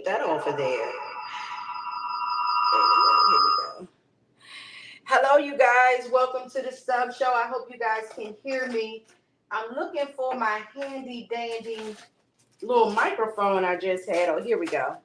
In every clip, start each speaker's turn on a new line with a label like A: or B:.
A: that off of there. Wait a minute, here we go. Hello, you guys. Welcome to the Stubbs Show. I hope you guys can hear me. I'm looking for my handy dandy little microphone I just had. Oh, here we go.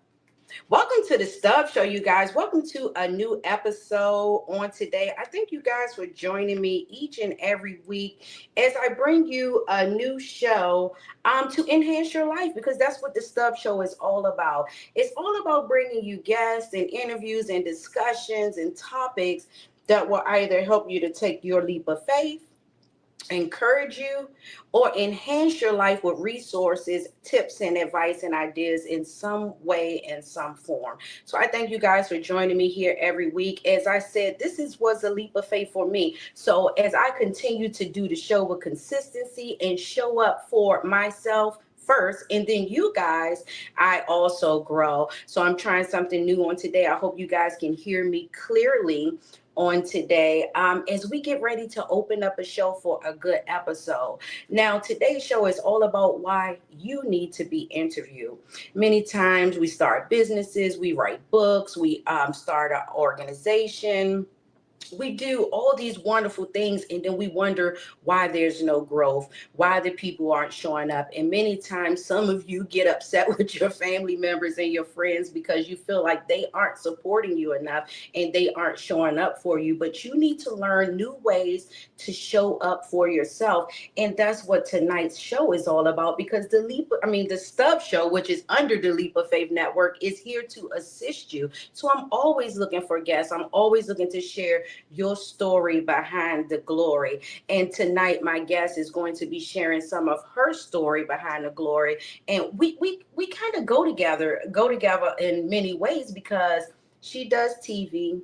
A: Welcome to the Stubbs Show, you guys. Welcome to a new episode on today. I thank you guys for joining me each and every week as I bring you a new show to enhance your life, because that's what the Stubbs Show is all about. It's all about bringing you guests and interviews and discussions and topics that will either help you to take your leap of faith, encourage you, or enhance your life with resources, tips, and advice and ideas in some way, in some form. So I thank you guys for joining me here every week. As I said, was a leap of faith for me. So as I continue to do the show with consistency and show up for myself first, and then you guys, I also grow. So I'm trying something new on today. I hope you guys can hear me clearly on today, as we get ready to open up a show for a good episode. Now, today's show is all about why you need to be interviewed. Many times we start businesses, we write books, we start an organization, we do all these wonderful things, and then we wonder why there's no growth, why the people aren't showing up. And many times some of you get upset with your family members and your friends because you feel like they aren't supporting you enough and they aren't showing up for you. But you need to learn new ways to show up for yourself, and that's what tonight's show is all about. Because the Stubbs Show, which is under the Leap of Faith Network, is here to assist you. So I'm always looking for guests. I'm always looking to share your story behind the glory. And tonight, my guest is going to be sharing some of her story behind the glory. And we kind of go together in many ways, because she does TV.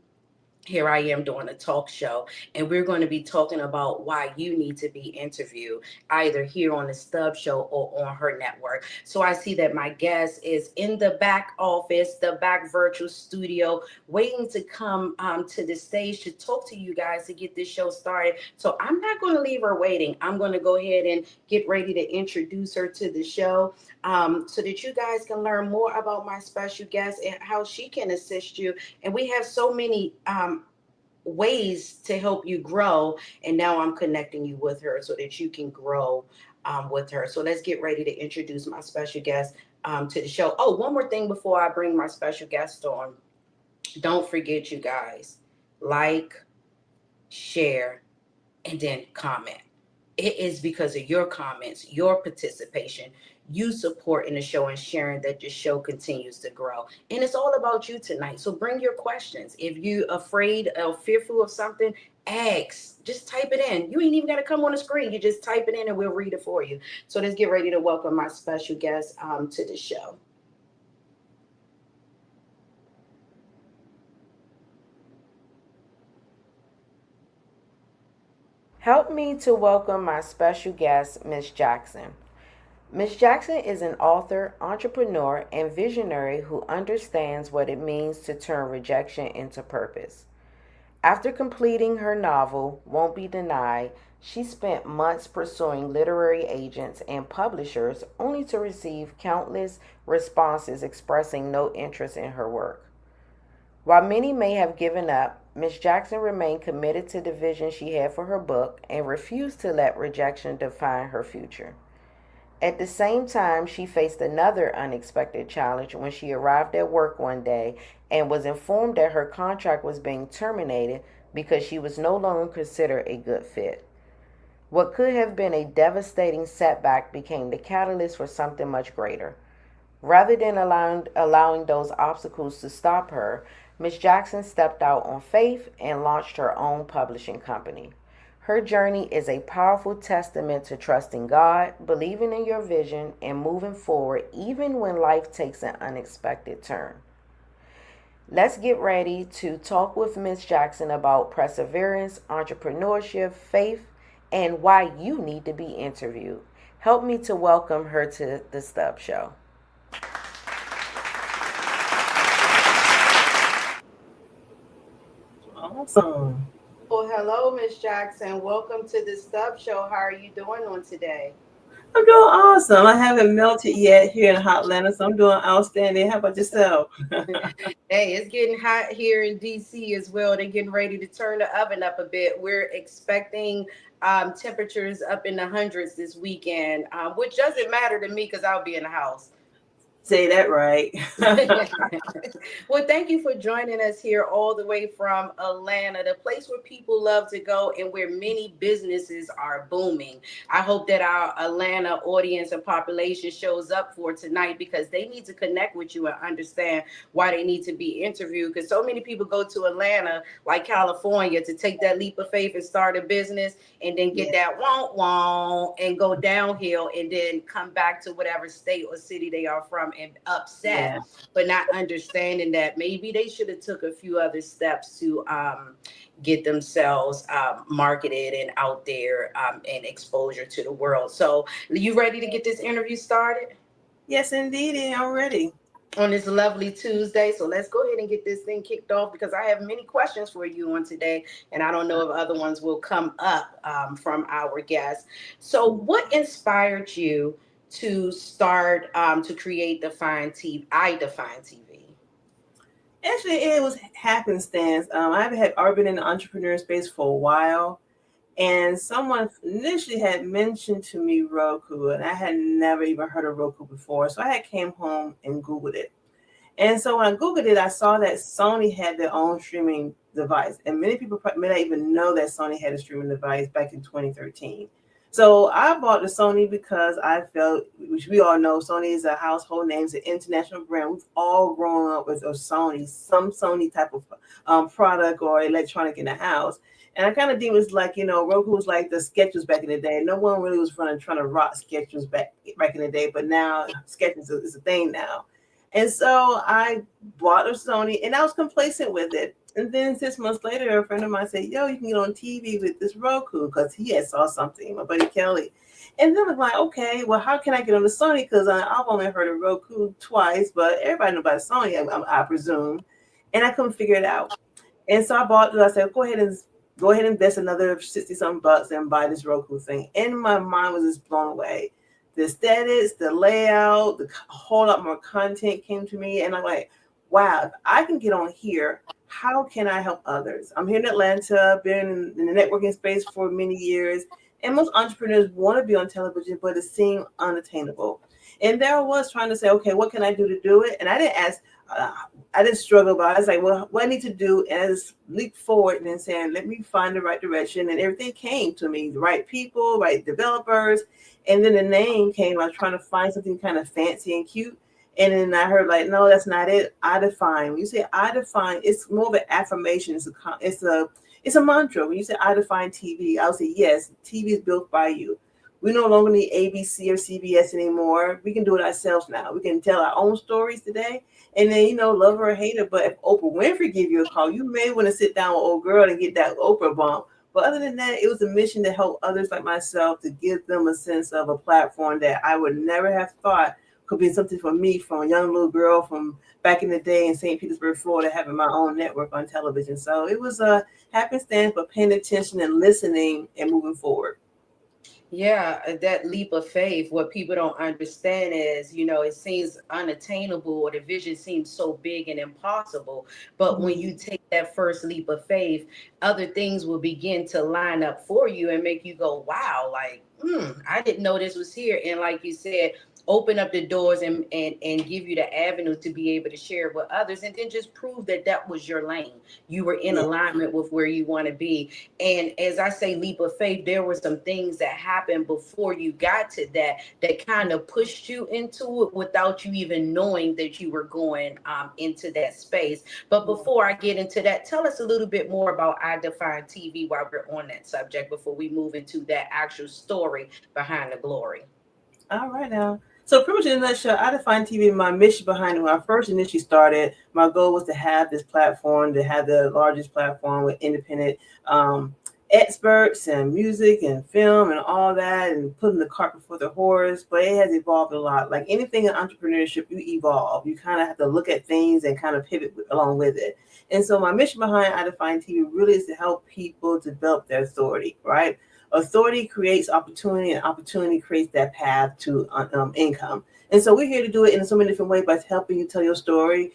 A: Here I am doing a talk show, and we're going to be talking about why you need to be interviewed either here on the Stubbs Show or on her network. So I see that my guest is in the back office, the back virtual studio, waiting to come to the stage to talk to you guys to get this show started. So I'm not going to leave her waiting. I'm going to go ahead and get ready to introduce her to the show, so that you guys can learn more about my special guest and how she can assist you. And we have so many ways to help you grow. And now I'm connecting you with her so that you can grow with her. So let's get ready to introduce my special guest to the show. Oh, one more thing before I bring my special guest on. Don't forget, you guys, like, share, and then comment. It is because of your comments, your participation, you supporting the show and sharing that the show continues to grow. And it's all about you tonight. So bring your questions. If you're afraid or fearful of something, ask. Just type it in. You ain't even got to come on the screen. You just type it in and we'll read it for you. So let's get ready to welcome my special guest to the show. Help me to welcome my special guest, Miss Jackson. Miss Jackson is an author, entrepreneur, and visionary who understands what it means to turn rejection into purpose. After completing her novel, Won't Be Denied, she spent months pursuing literary agents and publishers only to receive countless responses expressing no interest in her work. While many may have given up, Miss Jackson remained committed to the vision she had for her book and refused to let rejection define her future. At the same time, she faced another unexpected challenge when she arrived at work one day and was informed that her contract was being terminated because she was no longer considered a good fit. What could have been a devastating setback became the catalyst for something much greater. Rather than allowing those obstacles to stop her, Miss Jackson stepped out on faith and launched her own publishing company. Her journey is a powerful testament to trusting God, believing in your vision, and moving forward even when life takes an unexpected turn. Let's get ready to talk with Miss Jackson about perseverance, entrepreneurship, faith, and why you need to be interviewed. Help me to welcome her to the Stubbs Show.
B: Awesome.
A: Well, hello, Miss Jackson. Welcome to the Stubbs Show. How are you doing on today?
B: I'm doing awesome. I haven't melted yet here in Hotlanta, so I'm doing outstanding. How about yourself?
A: Hey, it's getting hot here in DC as well. They're getting ready to turn the oven up a bit. We're expecting temperatures up in the hundreds this weekend, which doesn't matter to me because I'll be in the house.
B: Say that right.
A: Well, thank you for joining us here all the way from Atlanta, the place where people love to go and where many businesses are booming. I hope that our Atlanta audience and population shows up for tonight because they need to connect with you and understand why they need to be interviewed. Because so many people go to Atlanta, like California, to take that leap of faith and start a business and then
B: Yeah,
A: get that won't won't and go downhill and then come back to whatever state or city they are from and upset,
B: yeah,
A: but not understanding that maybe they should have took a few other steps to get themselves marketed and out there and exposure to the world. So you ready to get this interview started
B: yes, indeed. I'm ready.
A: on this lovely Tuesday? So let's go ahead and get this thing kicked off because I have many questions for you on today, and I don't know if other ones will come up from our guests. So what inspired you to start to create Define TV? I Define TV.
B: Actually, it was happenstance. I've had already been in the entrepreneur space for a while, and someone initially had mentioned to me Roku, and I had never even heard of Roku before. So I had came home and Googled it. And so when I Googled it, I saw that Sony had their own streaming device. And many people may not even know that Sony had a streaming device back in 2013. So I bought the Sony because I felt, which we all know, Sony is a household name, it's an international brand. We've all grown up with a Sony, some Sony type of product or electronic in the house. And I kind of deemed it was like, Roku was like the Skechers back in the day. No one really was trying to rock Skechers back in the day, but now Skechers is a thing now. And so I bought a Sony and I was complacent with it. And then 6 months later, a friend of mine said, "Yo, you can get on TV with this Roku," because he had saw something, my buddy Kelly. And then I'm like, okay, well, how can I get on the Sony? Because I've only heard of Roku twice, but everybody knows about Sony, I presume. And I couldn't figure it out. And so I bought it. I said, go ahead and invest another 60 something bucks and buy this Roku thing. And my mind was just blown away. The aesthetics, the layout, a whole lot more content came to me. And I'm like, wow, if I can get on here, how can I help others? I'm here in Atlanta, been in the networking space for many years. And most entrepreneurs want to be on television, but it seemed unattainable. And there I was trying to say, okay, what can I do to do it? And I didn't ask, uh, I didn't struggle, but I was like, well, what I need to do? And I just leaped forward and then saying, let me find the right direction. And everything came to me, the right people, right developers. And then the name came. I was trying to find something kind of fancy and cute. And then I heard like, no, that's not it. I define. When you say I define, it's more of an affirmation. It's a mantra. When you say I define TV, I would say yes. TV is built by you. We no longer need ABC or CBS anymore. We can do it ourselves now. We can tell our own stories today. And then, love her or hate her. But if Oprah Winfrey give you a call, you may want to sit down with old girl and get that Oprah bump. But other than that, it was a mission to help others like myself, to give them a sense of a platform that I would never have thought could be something for me, from a young little girl from back in the day in St. Petersburg, Florida, having my own network on television. So it was a happenstance, but paying attention and listening and moving forward.
A: Yeah, that leap of faith. What people don't understand is, it seems unattainable or the vision seems so big and impossible. But when
B: Mhm.
A: you take that first leap of faith, other things will begin to line up for you and make you go, wow, like, I didn't know this was here. And like you said, open up the doors and give you the avenue to be able to share it with others and then just prove that that was your lane. You were in
B: Yeah.
A: alignment with where you want to be. And as I say, leap of faith, there were some things that happened before you got to that kind of pushed you into it without you even knowing that you were going into that space. But before I get into that, tell us a little bit more about I Define TV while we're on that subject before we move into that actual story behind the glory.
B: All right now. So pretty much in a nutshell, I define TV. My mission behind it, when I first initially started, my goal was to have this platform, to have the largest platform with independent experts and music and film and all that, and putting the cart before the horse. But it has evolved a lot. Like anything in entrepreneurship, you evolve. You kind of have to look at things and kind of pivot along with it. And so my mission behind I Define TV really is to help people develop their authority, right? authority creates opportunity, and opportunity creates that path to income. And so we're here to do it in so many different ways by helping you tell your story.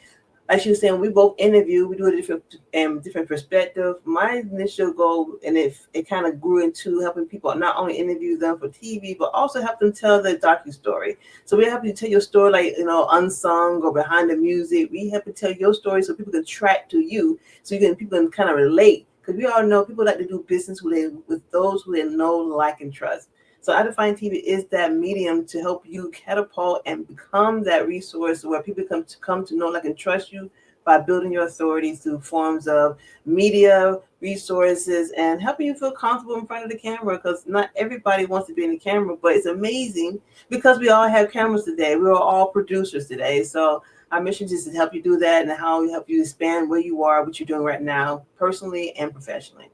B: Like she was saying, we both interview, we do a different perspective. My initial goal, and it kind of grew into helping people not only interview them for TV, but also help them tell their docu story. So we help you tell your story, like, unsung or behind the music. We help you tell your story so people can track to you, so people can kind of relate. Because we all know people like to do business with those who they know, like, and trust. So iDefine TV is that medium to help you catapult and become that resource where people come to know, like, and trust you by building your authority through forms of media, resources, and helping you feel comfortable in front of the camera. Because not everybody wants to be in the camera, but it's amazing because we all have cameras today. We're all producers today. So our mission is to help you do that, and how we help you expand where you are, what you're doing right now, personally and professionally.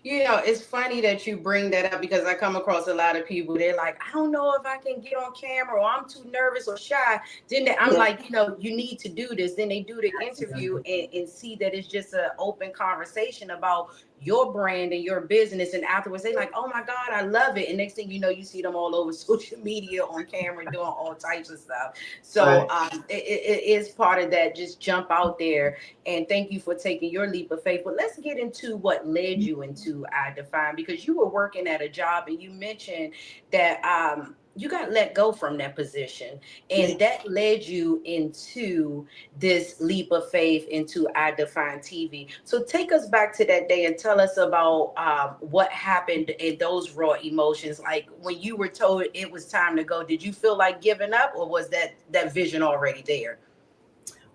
A: It's funny that you bring that up because I come across a lot of people. They're like, I don't know if I can get on camera, or I'm too nervous or shy. I'm
B: Yeah.
A: like, you need to do this. Then they do the interview and see that it's just an open conversation about your brand and your business. And afterwards, they like, oh my God, I love it. And next thing you know, you see them all over social media on camera doing all types of stuff. So
B: Right.
A: it is part of that. Just jump out there, and thank you for taking your leap of faith. But let's get into what led you into iDefine, because you were working at a job and you mentioned that you got let go from that position,
B: Yeah.
A: and that led you into this leap of faith into iDefine TV. So take us back to that day and tell us about what happened in those raw emotions. Like when you were told it was time to go, did you feel like giving up, or was that vision already there?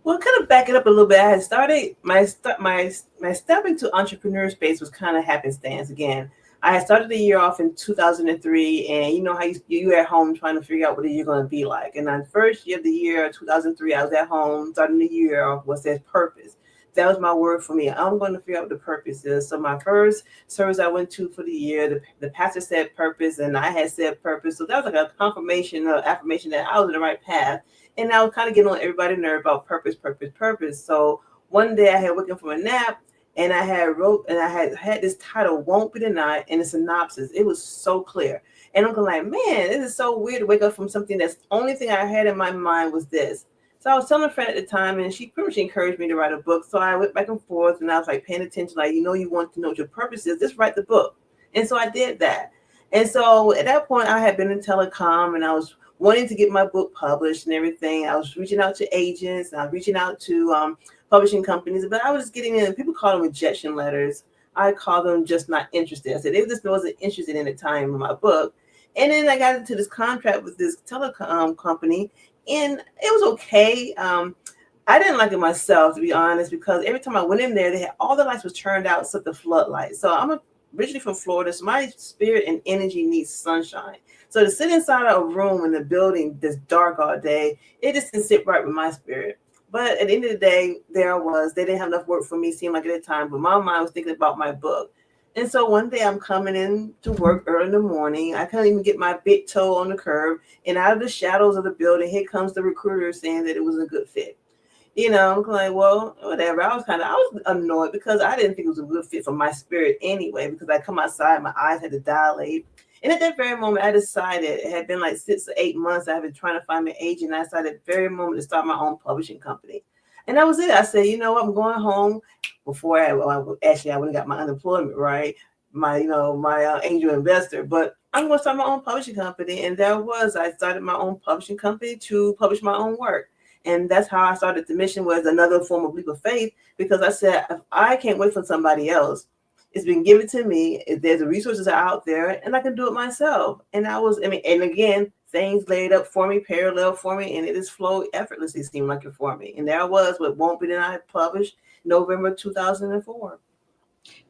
B: Well, kind of back it up a little bit. I had started my step into entrepreneur space was kind of happenstance again. I had started the year off in 2003, and you know how you're at home trying to figure out what you're going to be like. And on the first year of the year, 2003, I was at home starting the year off was that purpose. That was my word for me. I'm going to figure out what the purpose is. So my first service I went to for the year, the pastor said purpose, and I had said purpose. So that was like a confirmation, affirmation that I was in the right path. And I was kind of getting on everybody's nerve about purpose, purpose, purpose. So one day I had woken from a nap, and I had this title, Won't Be Denied, and a synopsis. It was so clear. And I'm going like, man, this is so weird to wake up from something that's the only thing I had in my mind was this. So I was telling a friend at the time, and she pretty much encouraged me to write a book. So I went back and forth, and I was like paying attention, like, you want to know what your purpose is, just write the book. And so I did that. And so at that point, I had been in telecom, and I was wanting to get my book published and everything. I was reaching out to agents, and I was reaching out to publishing companies, but I was just getting in. People call them rejection letters. I call them just not interested. I said they just wasn't interested in the time in my book. And then I got into this contract with this telecom company, and it was okay. I didn't like it myself, to be honest, because every time I went in there, they had all the lights was turned out except the floodlights. So originally from Florida, so my spirit and energy needs sunshine. So to sit inside of a room in a building that's dark all day, it just didn't sit right with my spirit. But at the end of the day, there I was. They didn't have enough work for me, seemed like at the time, but my mind was thinking about my book. And so one day I'm coming in to work early in the morning. I couldn't even get my big toe on the curb. And out of the shadows of the building, here comes the recruiter saying that it was a good fit. I'm like, well, whatever. I was annoyed because I didn't think it was a good fit for my spirit anyway, because I come outside, my eyes had to dilate. And at that very moment, I decided, it had been like 6 or 8 months, I've been trying to find my agent. I decided at the very moment to start my own publishing company. And that was it. I said, you know what, I'm going home before I wouldn't got my unemployment, right? My angel investor, but I'm going to start my own publishing company. And I started my own publishing company to publish my own work. And that's how I started. The mission was another form of leap of faith, because I said, if I can't wait for somebody else, it's been given to me. If there's the resources are out there, and I can do it myself. And and again, things laid up for me, parallel for me, and it just flowed effortlessly, seemed like it for me. And there I was with Won't Be Denied, published November 2004.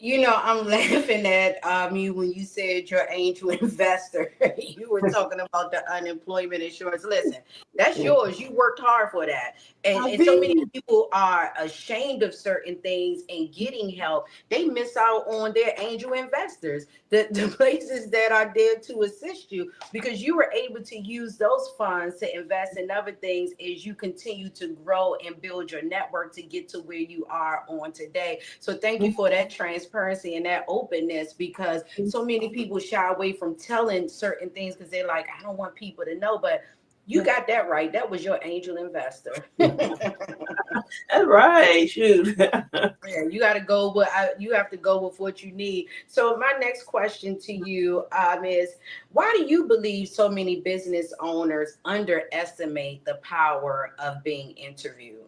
A: I'm laughing at you when you said your angel investor. You were talking about the unemployment insurance. Listen, that's
B: Yeah.
A: yours. You worked hard for that.
B: I
A: And so many
B: did.
A: people are ashamed of certain things and getting help. They miss out on their angel investors, the places that are there to assist you, because you were able to use those funds to invest in other things as you continue to grow and build your network to get to where you are on today. So thank you for that transparency and that openness, because so many people shy away from telling certain things because they're like, I don't want people to know. But you got that right. That was your angel investor.
B: That's right. Shoot.
A: Yeah, you got to go with you have to go with what you need. So my next question to you is, why do you believe so many business owners underestimate the power of being interviewed?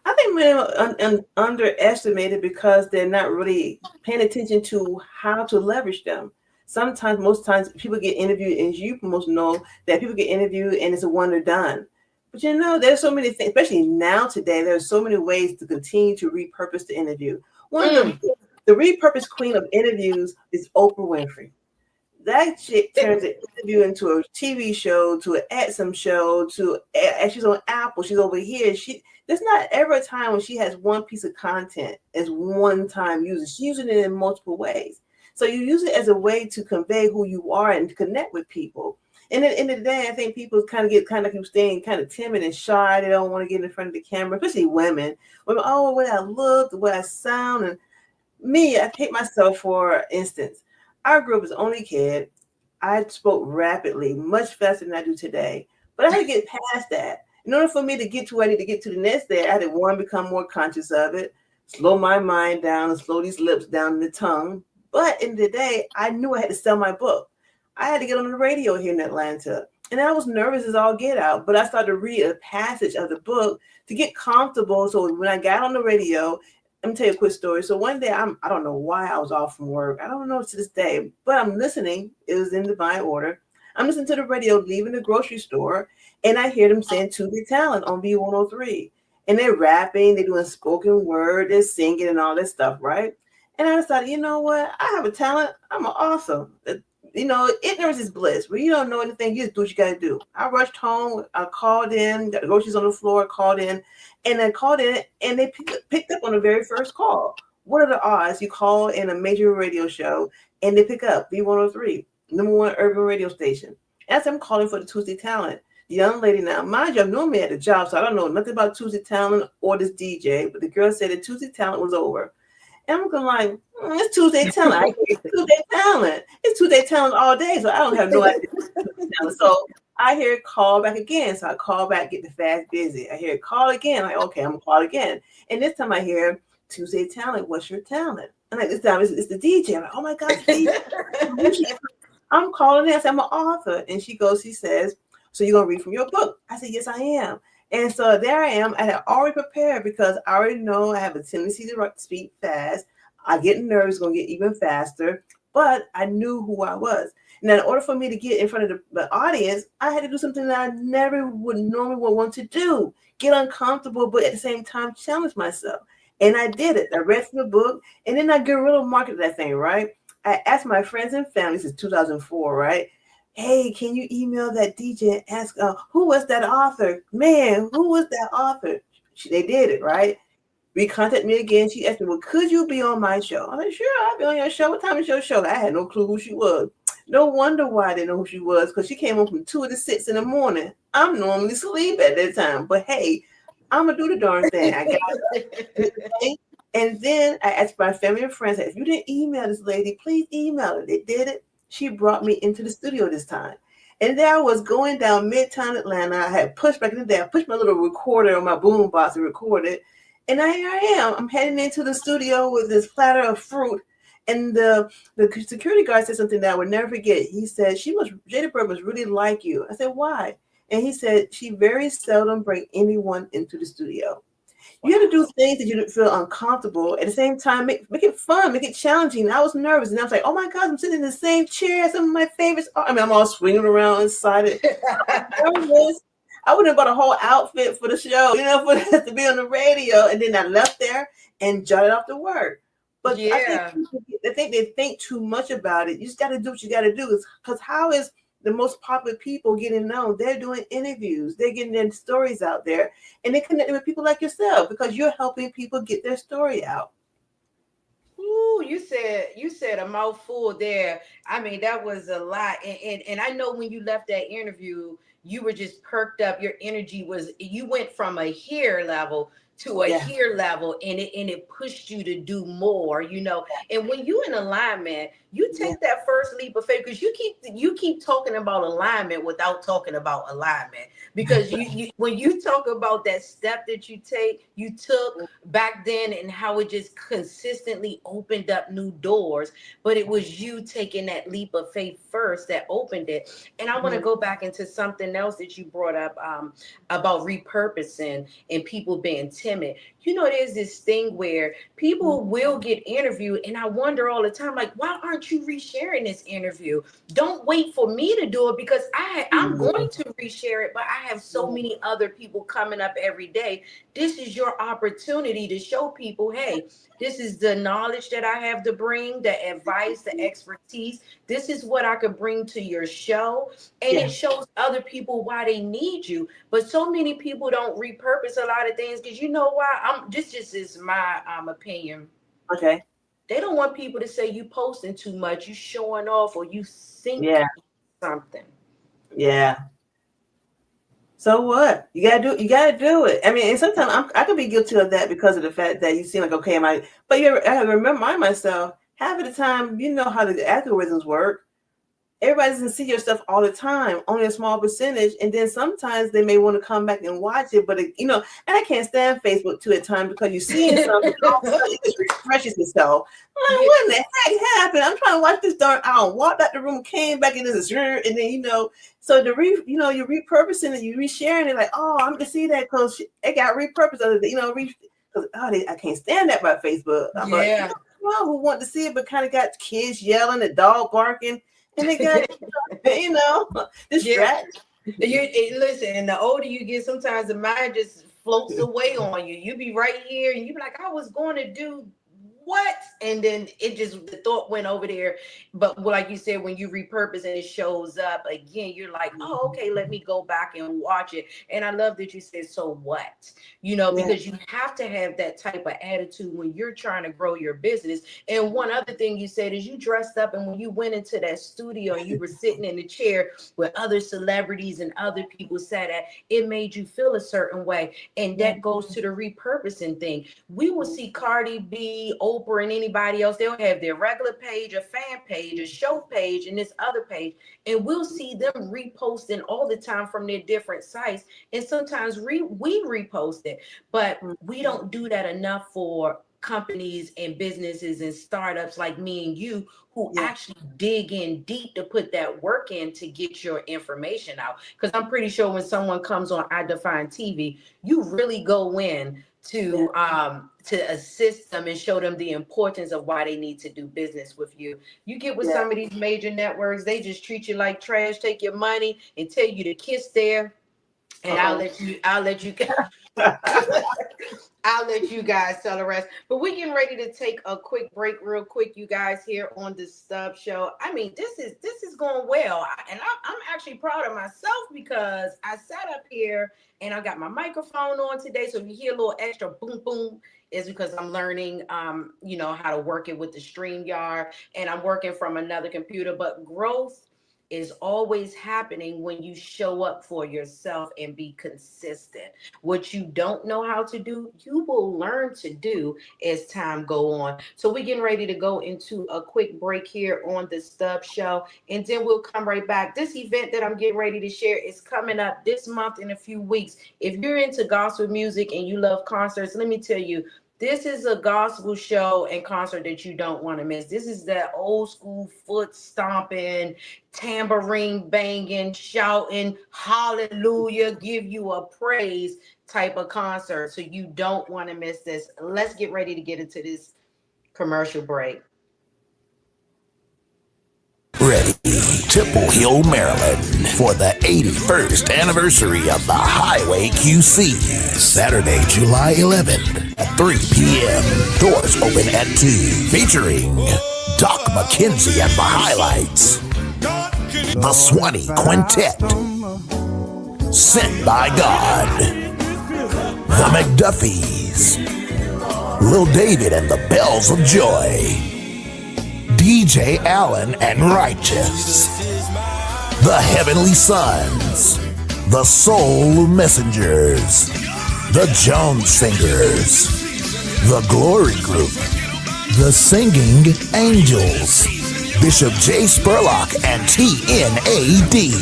B: I think men are underestimated because they're not really paying attention to how to leverage them. Sometimes, most times, people get interviewed, and you most know that people get interviewed and it's a wonder done. But there's so many things, especially now today, there's so many ways to continue to repurpose the interview. One of
A: Mm.
B: the repurposed queen of interviews is Oprah Winfrey. That chick turns an interview into a TV show, to an Etsy show, and she's on Apple. She's over here. There's not ever a time when she has one piece of content as one time user. She's using it in multiple ways. So you use it as a way to convey who you are and to connect with people. And at the end of the day, I think people kind of keep staying kind of timid and shy. They don't want to get in front of the camera, especially women. Women, oh, the way I look, the way I sound, and me, I take myself for instance. I grew up as the only kid. I spoke rapidly, much faster than I do today. But I had to get past that. In order for me to get to where I need to get to the next day, I had to, one, become more conscious of it, slow my mind down, and slow these lips down and the tongue. But in the day, I knew I had to sell my book. I had to get on the radio here in Atlanta. And I was nervous as all get out. But I started to read a passage of the book to get comfortable. So when I got on the radio, let me tell you a quick story. So one day, I don't know why I was off from work. I don't know to this day, but I'm listening. It was in divine order. I'm listening to the radio, leaving the grocery store, and I hear them saying Tuesday Talent on B103. And they're rapping, they're doing spoken word, they're singing and all that stuff, right? And I decided, you know what? I have a talent. I'm an author. Ignorance is bliss. When you don't know anything, you just do what you got to do. I rushed home. I called in, got the groceries on the floor, called in, and I called in, and they picked up on the very first call. What are the odds you call in a major radio show and they pick up B103, number one urban radio station? As I'm calling for the Tuesday Talent. The young lady now, mind you, I've known me at a job, so I don't know nothing about Tuesday Talent or this DJ, but the girl said that Tuesday Talent was over. And I'm going like, it's Tuesday Talent. It's Tuesday Talent. It's Tuesday Talent all day, so I don't have no idea. So I hear it call back again. So I call back, get the fast busy. I hear it call again. Like, okay, I'm going to call again. And this time I hear Tuesday Talent, what's your talent? And like this time it's the DJ. I'm like, oh my God, DJ. I'm calling in. I said, I'm an author. And she says, so you're going to read from your book? I said, yes, I am. And so there I am. I had already prepared because I already know I have a tendency to speak fast. I get nervous, going to get even faster. But I knew who I was. Now, in order for me to get in front of the audience, I had to do something that I never would normally want to do. Get uncomfortable, but at the same time, challenge myself. And I did it. I read from the book, and then I guerrilla marketed that thing, right? I asked my friends and family since 2004, right? Hey, can you email that DJ and ask who was that author? Man, who was that author? They did it, right? Recontacted me again. She asked me, well, could you be on my show? I'm like, sure, I'll be on your show. What time is your show? I had no clue who she was. No wonder why I didn't know who she was, because she came on from 2 to 6 in the morning. I'm normally asleep at that time. But hey, I'm going to do the darn thing. I got it. And then I asked my family and friends, if you didn't email this lady, please email her. They did it. She brought me into the studio this time. And there I was going down Midtown Atlanta. I had pushed back in the day. I pushed my little recorder on my boom box and recorded. And here I am. I'm heading into the studio with this platter of fruit. And the security guard said something that I would never forget. He said, Jada Bird must really like you. I said, why? And he said, she very seldom bring anyone into the studio. You have to do things that you don't feel uncomfortable. At the same time, make it fun, make it challenging. I was nervous, and I was like, "Oh my God, I'm sitting in the same chair as some of my favorites." I mean, I'm all swinging around inside it. Nervous. I would have bought a whole outfit for the show, for to be on the radio. And then I left there and jotted off the word. But
A: Yeah.
B: I think they think too much about it. You just got to do what you got to do. Because how is the most popular people getting known? They're doing interviews. They're getting their stories out there. And they're connecting with people like yourself because you're helping people get their story out.
A: Ooh, you said a mouthful there. I mean, that was a lot. And I know when you left that interview, you were just perked up. Your energy was, you went from a here level to a here level, and it pushed you to do more, you know. And when you in alignment, you take that first leap of faith, because you keep talking about alignment without talking about alignment, because you when you talk about that step that you took back then, and how it just consistently opened up new doors, but it was you taking that leap of faith first that opened it. And I want to go back into something else that you brought up, about repurposing and people being timid. You know, there's this thing where people will get interviewed, and I wonder all the time, like, why aren't you resharing this interview? Don't wait for me to do it, because I'm going to reshare it, but I have so many other people coming up every day. This is your opportunity to show people, hey, this is the knowledge that I have to bring, the advice, the expertise. This is what I could bring to your show. And it shows other people why they need you. But so many people don't repurpose a lot of things, because you know why? This just is my opinion.
B: Okay.
A: They don't want people to say you posting too much, you showing off, or you think something.
B: Yeah. So what? You gotta do it. I mean, and sometimes I could be guilty of that, because of the fact that you seem like, okay, but I have to remind myself, half of the time, you know how the algorithms work. Everybody doesn't see your stuff all the time, only a small percentage. And then sometimes they may want to come back and watch it. But, you know, and I can't stand Facebook too at times, because you're seeing something, all of a sudden it just refreshes itself. I'm like, what in the heck happened? I'm trying to watch this darn hour, walked out the room, came back into this room, and then, you know, so you're repurposing it, you're resharing it, like, oh, I'm going to see that because it got repurposed, I can't stand that about Facebook. I'm like, well, who want to see it, but kind of got kids yelling, a dog barking. And they got, you know, distracted.
A: Listen, and the older you get, sometimes the mind just floats away on you. You be right here, and you be like, I was going to do what? And then the thought went over there. But like you said, when you repurpose and it shows up again, you're like, oh, okay, let me go back and watch it. And I love that you said, so what? You know, because you have to have that type of attitude when you're trying to grow your business. And one other thing you said is you dressed up, and when you went into that studio and you were sitting in the chair where other celebrities and other people sat at, it made you feel a certain way. And that goes to the repurposing thing. We will see Cardi B, Oprah, and anybody else. They'll have their regular page, a fan page, a show page, and this other page, and we'll see them reposting all the time from their different sites. And sometimes we repost it, but we don't do that enough for companies and businesses and startups like me and you, who actually dig in deep to put that work in to get your information out. Because I'm pretty sure when someone comes on iDefineTV, you really go in to assist them and show them the importance of why they need to do business with you. You get with some of these major networks, they just treat you like trash, take your money, and tell you to kiss there. And I'll let you I'll let you guys tell the rest. But we're getting ready to take a quick break real quick, you guys, here on the Stubbs Show. I mean, this is going well. And I'm actually proud of myself, because I sat up here and I got my microphone on today. So if you hear a little extra boom, boom, is because I'm learning, you know, how to work it with the StreamYard, and I'm working from another computer. But growth is always happening when you show up for yourself and be consistent. What you don't know how to do, you will learn to do as time go on. So we're getting ready to go into a quick break here on the Stubbs Show, and then we'll come right back. This event that I'm getting ready to share is coming up this month in a few weeks. If you're into gospel music and you love concerts, let me tell you, this is a gospel show and concert that you don't want to miss. This is that old school foot stomping, tambourine banging, shouting, hallelujah, give you a praise type of concert. So you don't want to miss this. Let's get ready to get into this commercial break.
C: Ready, Temple Hill, Maryland, for the 81st anniversary of the Highway QC. Saturday, July 11th at 3 p.m. Doors open at 2. Featuring Doc McKenzie and the Highlights, the Swanee Quintet, Sent by God, the McDuffies, Lil David and the Bells of Joy, DJ Allen and Righteous, the Heavenly Sons, the Soul Messengers, the Jones Singers, the Glory Group, the Singing Angels, Bishop J. Spurlock and TNAD,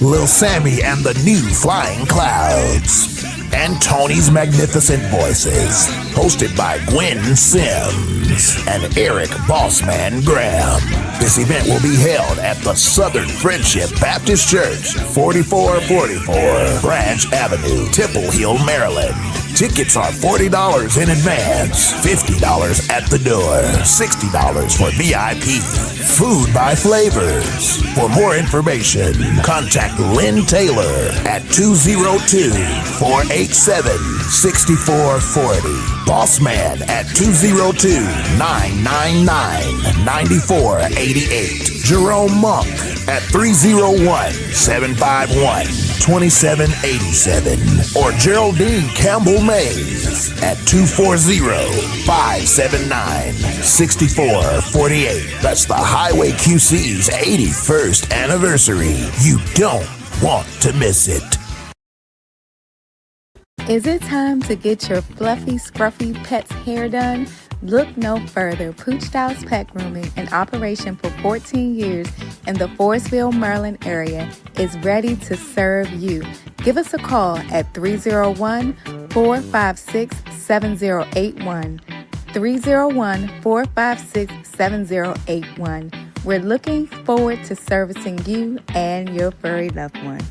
C: Lil Sammy and the New Flying Clouds, and Tony's Magnificent Voices, hosted by Gwen Sims and Eric Bossman Graham. This event will be held at the Southern Friendship Baptist Church, 4444 Branch Avenue, Temple Hill, Maryland. Tickets are $40 in advance, $50 at the door, $60 for VIP. Food by Flavors. For more information, contact Lynn Taylor at 202-487-6440. Bossman at 202-999-9488. Jerome Monk at 301-751-2787. Or Geraldine Campbell Mays at 240-579-6448. That's the Highway QC's 81st anniversary. You don't want to miss it.
D: Is it time to get your fluffy, scruffy pet's hair done? Look no further. Pooch Styles Pet Grooming, in operation for 14 years in the Forestville, Maryland area, is ready to serve you. Give us a call at 301-456-7081. 301-456-7081. We're looking forward to servicing you and your furry loved one.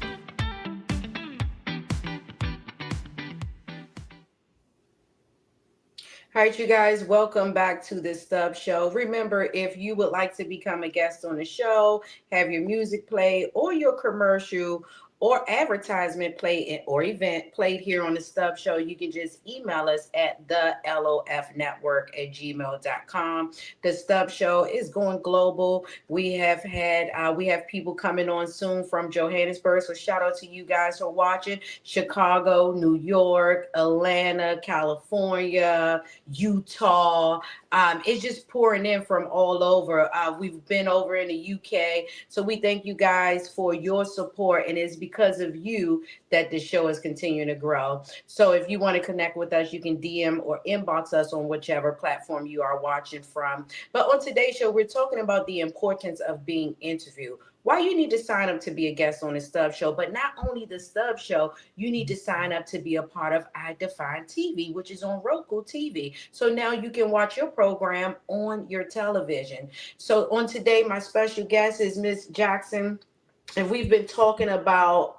A: All right, you guys, welcome back to the Stubbs Show. Remember, if you would like to become a guest on the show, have your music played or your commercial or advertisement played or event played here on the Stubbs Show, you can just email us at thelofnetwork@gmail.com. The Stubbs Show is going global. We have people coming on soon from Johannesburg, so shout out to you guys for watching. Chicago, New York, Atlanta, California, Utah. It's just pouring in from all over. We've been over in the UK, so we thank you guys for your support, and it's because of you that this show is continuing to grow. So if you want to connect with us, you can DM or inbox us on whichever platform you are watching from. But on today's show, we're talking about the importance of being interviewed. Why you need to sign up to be a guest on the Stubbs Show, but not only the Stubbs Show, you need to sign up to be a part of iDefineTV, which is on Roku TV. So now you can watch your program on your television. So on today, my special guest is Miss Jackson, and we've been talking about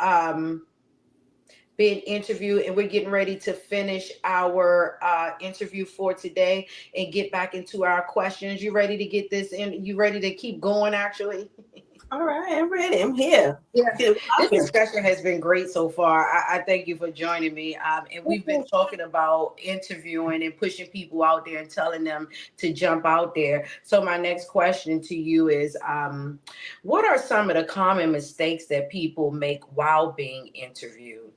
A: being interviewed, and we're getting ready to finish our interview for today and get back into our questions. You ready to get this in? You ready to keep going, actually?
B: All right, I'm ready. I'm here.
A: Yeah, this discussion has been great so far. I thank you for joining me. And we've been talking about interviewing and pushing people out there and telling them to jump out there. So my next question to you is, what are some of the common mistakes that people make while being interviewed?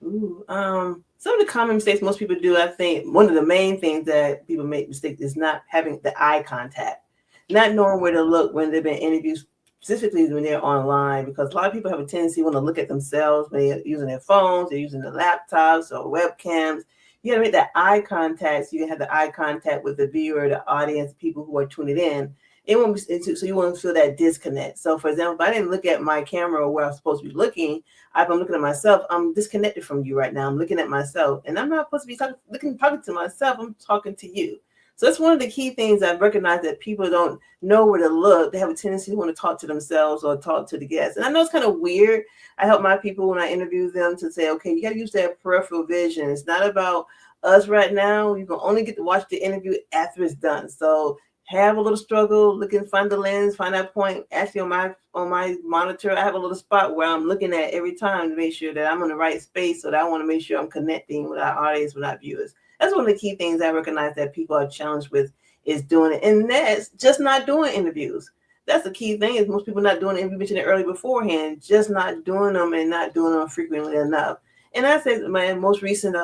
B: Some of the common mistakes most people do, I think one of the main things that people make mistakes is not having the eye contact. Not knowing where to look when they've been interviewed, specifically when they're online, because a lot of people have a tendency to want to look at themselves when they're using their phones, they're using their laptops or webcams. You got to make that eye contact so you can have the eye contact with the viewer, the audience, people who are tuning in. It won't be, so you won't feel that disconnect. So, for example, if I didn't look at my camera or where I'm supposed to be looking, if I'm looking at myself, I'm disconnected from you right now. I'm looking at myself, and I'm not supposed to be talking to myself. I'm talking to you. So that's one of the key things I've recognized, that people don't know where to look. They have a tendency to want to talk to themselves or talk to the guests. And I know it's kind of weird. I help my people when I interview them to say, okay, you got to use that peripheral vision. It's not about us right now. You can only get to watch the interview after it's done. So have a little struggle, find the lens, find that point. Actually, on my monitor, I have a little spot where I'm looking at every time to make sure that I'm in the right space. So that I want to make sure I'm connecting with our audience, with our viewers. That's one of the key things I recognize that people are challenged with, is doing it. And that's just not doing interviews. That's the key thing, is most people not doing it. We mentioned it earlier beforehand, just not doing them and not doing them frequently enough. And I said, my most recent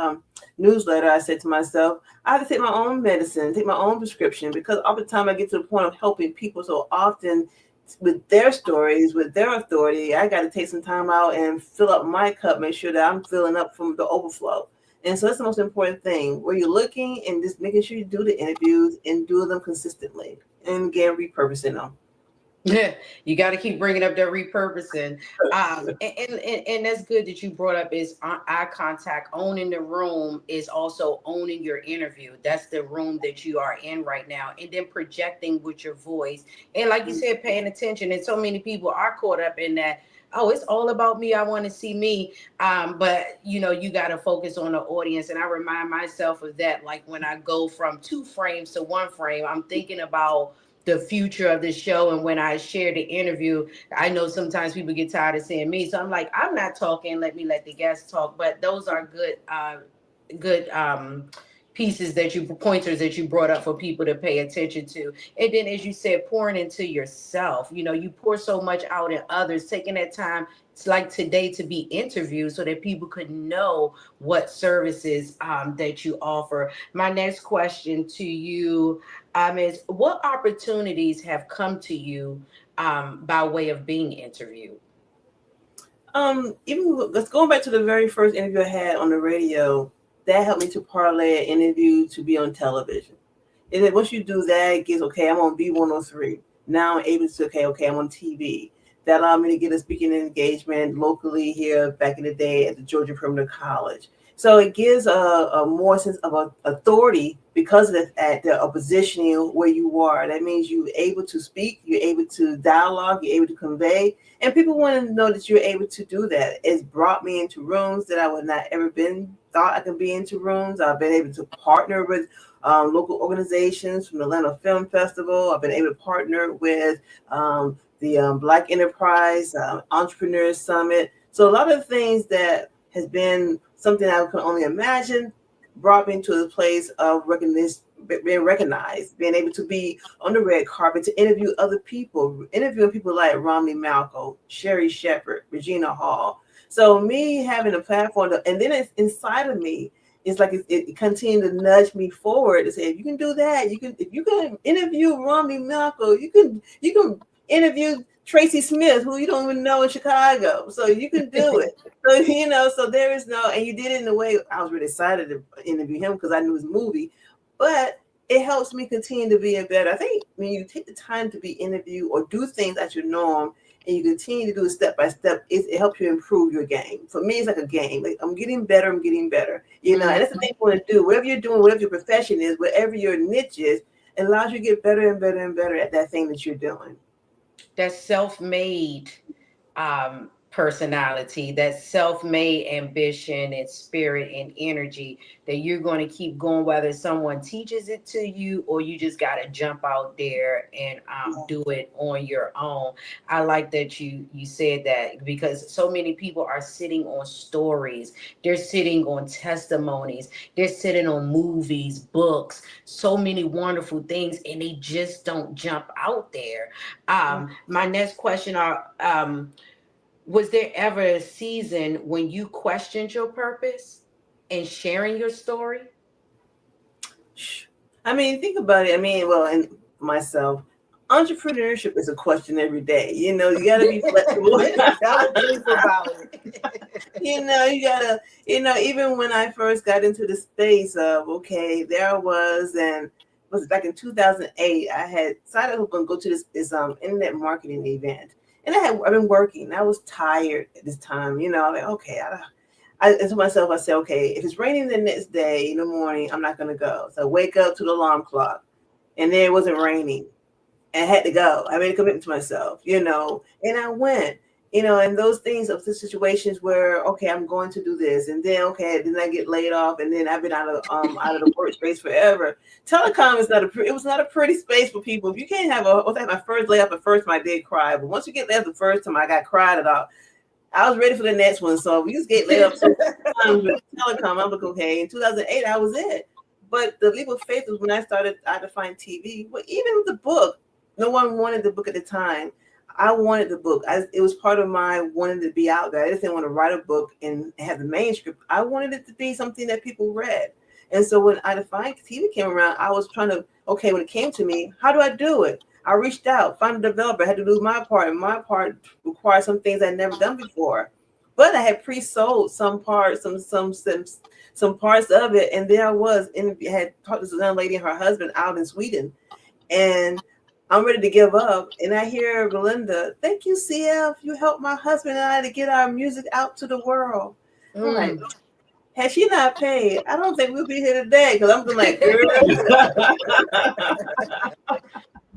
B: newsletter, I said to myself, I have to take my own medicine, take my own prescription, because all the time I get to the point of helping people so often with their stories, with their authority, I got to take some time out and fill up my cup, make sure that I'm filling up from the overflow. And so that's the most important thing. Where you're looking and just making sure you do the interviews and do them consistently, and again repurposing them.
A: Yeah, you got to keep bringing up that repurposing. And that's good that you brought up is eye contact. Owning the room is also owning your interview. That's the room that you are in right now, and then projecting with your voice. And like you said, paying attention. And so many people are caught up in that. Oh, it's all about me. I want to see me. But you got to focus on the audience. And I remind myself of that. Like when I go from 2 frames to 1 frame, I'm thinking about the future of the show. And when I share the interview, I know sometimes people get tired of seeing me. So I'm like, I'm not talking. Let the guests talk. But those are good pieces pointers that you brought up for people to pay attention to. And then, as you said, pouring into yourself. You pour so much out in others, taking that time. It's like today to be interviewed so that people could know what services that you offer. My next question to you is what opportunities have come to you by way of being interviewed?
B: Even let's go back to the very first interview I had on the radio. That helped me to parlay an interview to be on television. And then once you do that, it gets okay. I'm on B103 now. I'm able to okay. I'm on TV. That allowed me to get a speaking engagement locally here back in the day at the Georgia Perimeter College. So it gives a more sense of authority because of the positioning where you are. That means you're able to speak, you're able to dialogue, you're able to convey, and people want to know that you're able to do that. It's brought me into rooms that I would not ever been thought I could be into rooms. I've been able to partner with local organizations from the Atlanta Film Festival. I've been able to partner with the Black Enterprise Entrepreneurs Summit. So a lot of things that has been something I could only imagine brought me to a place of being recognized, being able to be on the red carpet to interview other people, interviewing people like Romney Malco, Sherry Shepherd, Regina Hall. So me having a platform, and then it's inside of me, it's like it continued to nudge me forward to say, if you can do that, if you can interview Romney Malco, you can interview Tracy Smith, who you don't even know in Chicago. So you can do it. So there is no, and you did it in a way I was really excited to interview him because I knew his movie, but it helps me continue to be a better. I think when you take the time to be interviewed or do things at your norm and you continue to do it step by step, it helps you improve your game. For me, it's like a game. Like I'm getting better. And that's the thing you want to do. Whatever you're doing, whatever your profession is, whatever your niche is, it allows you to get better and better and better at that thing that you're doing.
A: That self-made personality, that self-made ambition and spirit and energy that you're going to keep going, whether someone teaches it to you or you just got to jump out there and do it on your own. I like that you said that because so many people are sitting on stories, they're sitting on testimonies, they're sitting on movies, books, so many wonderful things, and they just don't jump out there. My next question are was there ever a season when you questioned your purpose and sharing your story?
B: I mean, think about it. I mean, well, and myself, entrepreneurship is a question every day. You got to be flexible.
A: Tell the truth about it.
B: You got to, even when I first got into the space of, okay, there I was, and was back in 2008, I had decided I was going to go to this internet marketing event. And I've been working. I was tired at this time, like, okay, I told myself, I said, okay, if it's raining the next day in the morning, I'm not going to go. So I wake up to the alarm clock and then it wasn't raining and I had to go. I made a commitment to myself, and I went, and those things of the situations where, okay, I'm going to do this. And then, okay, then I get laid off and then I've been out of the workspace forever. Telecom is it was not a pretty space for people. If you can't have my first layoff at first, I did cry. But once you get laid off the first time, I got cried at all. I was ready for the next one. So we just get laid off sometimes with telecom. I'm like, okay, in 2008, I was it. But the leap of faith was when I started iDefineTV. Well, even the book, no one wanted the book at the time. I wanted the book. It was part of my wanting to be out there. I just didn't want to write a book and have the manuscript. I wanted it to be something that people read. And so when iDefineTV came around, I was trying to, okay, when it came to me, how do I do it? I reached out, found a developer, had to do my part, and my part required some things I'd never done before. But I had pre-sold some parts, some parts of it, and there I was, and had talked to this young lady and her husband out in Sweden, and I'm ready to give up. And I hear Belinda, "Thank you, CF. You helped my husband and I to get our music out to the world." I'm like, had she not paid, I don't think we'll be here today. Because I'm like, girl.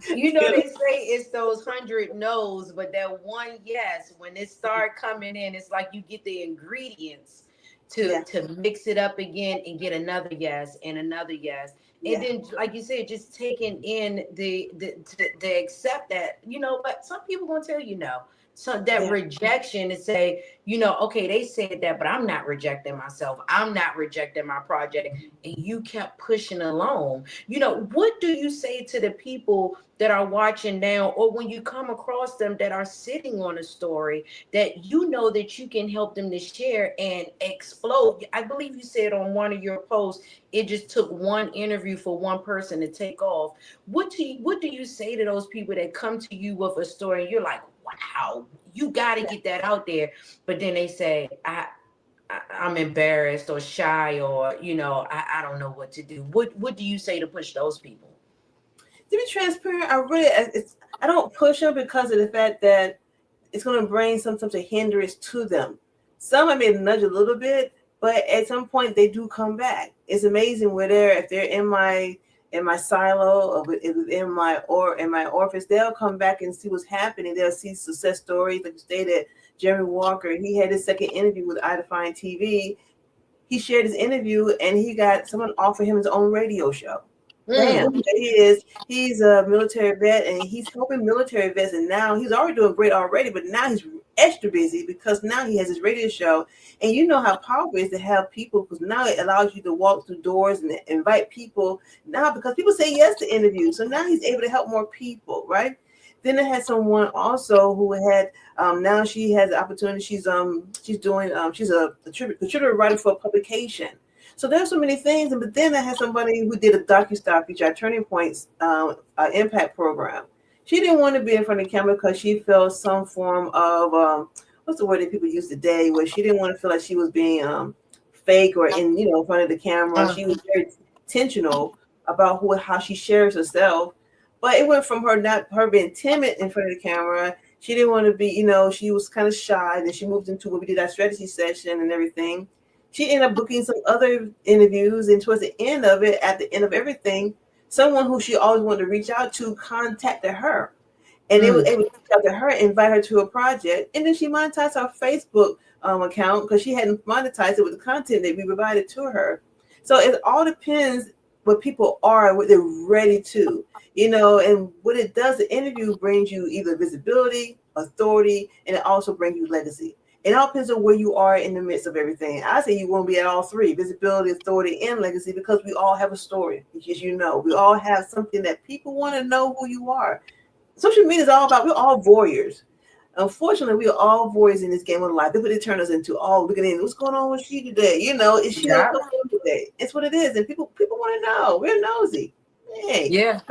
A: You know, they say it's those 100 no's, but that one yes, when it start coming in, it's like you get the ingredients to mix it up again and get another yes and another yes. And then, like you said, just taking in the accept that, you know, but some people gonna tell you no. So that rejection to say, you know, okay, they said that, but I'm not rejecting myself. I'm not rejecting my project. And you kept pushing along. You know, what do you say to the people that are watching now, or when you come across them that are sitting on a story that you know that you can help them to share and explode? I believe you said on one of your posts, it just took one interview for one person to take off. What do you say to those people that come to you with a story and you're like, wow, you got to get that out there, but then they say, I'm embarrassed or shy, or, you know, I don't know what to do. What do you say to push those people?
B: To be transparent, I don't push them because of the fact that it's going to bring some type of hindrance to them. Some I may nudge a little bit, but at some point they do come back. It's amazing if they're in my silo or in my office, they'll come back and see what's happening. They'll see success stories. Like you stated, Jeremy Walker, he had his second interview with iDefineTV. He shared his interview and he got someone offered him his own radio show. Damn, he's a military vet and he's helping military vets, and now he's already doing great already, but now he's extra busy because now he has his radio show. And you know how powerful it is to have people, because now it allows you to walk through doors and invite people now, because people say yes to interviews. So now he's able to help more people, right? Then I had someone also who had now she has the opportunity. She's a contributor writer for a publication. So there's so many things. But then I had somebody who did a docu-star feature, Turning Points impact program. She didn't want to be in front of the camera because she felt some form of what's the word that people use today, where she didn't want to feel like she was being fake or in front of the camera. She was very intentional about how she shares herself. But it went from her being timid in front of the camera. She didn't want to be, she was kind of shy. Then she moved into where we did our strategy session and everything. She ended up booking some other interviews, and towards the end of it, at the end of everything, someone who she always wanted to reach out to contacted her. And they were able to reach out to her, invite her to a project. And then she monetized her Facebook account because she hadn't monetized it with the content that we provided to her. So it all depends what people are, what they're ready to, and what it does, the interview brings you either visibility, authority, and it also brings you legacy. It all depends on where you are in the midst of everything. I say you want to be at all three: visibility, authority, and legacy, because we all have a story. As you know, we all have something that people want to know who you are. Social media is all about, we're all voyeurs. Unfortunately, we are all voyeurs in this game of life. That's what they turn us into. Oh, look at it. What's going on with she today? Is she today? It's what it is. And people want to know. We're nosy. Hey.
A: Yeah.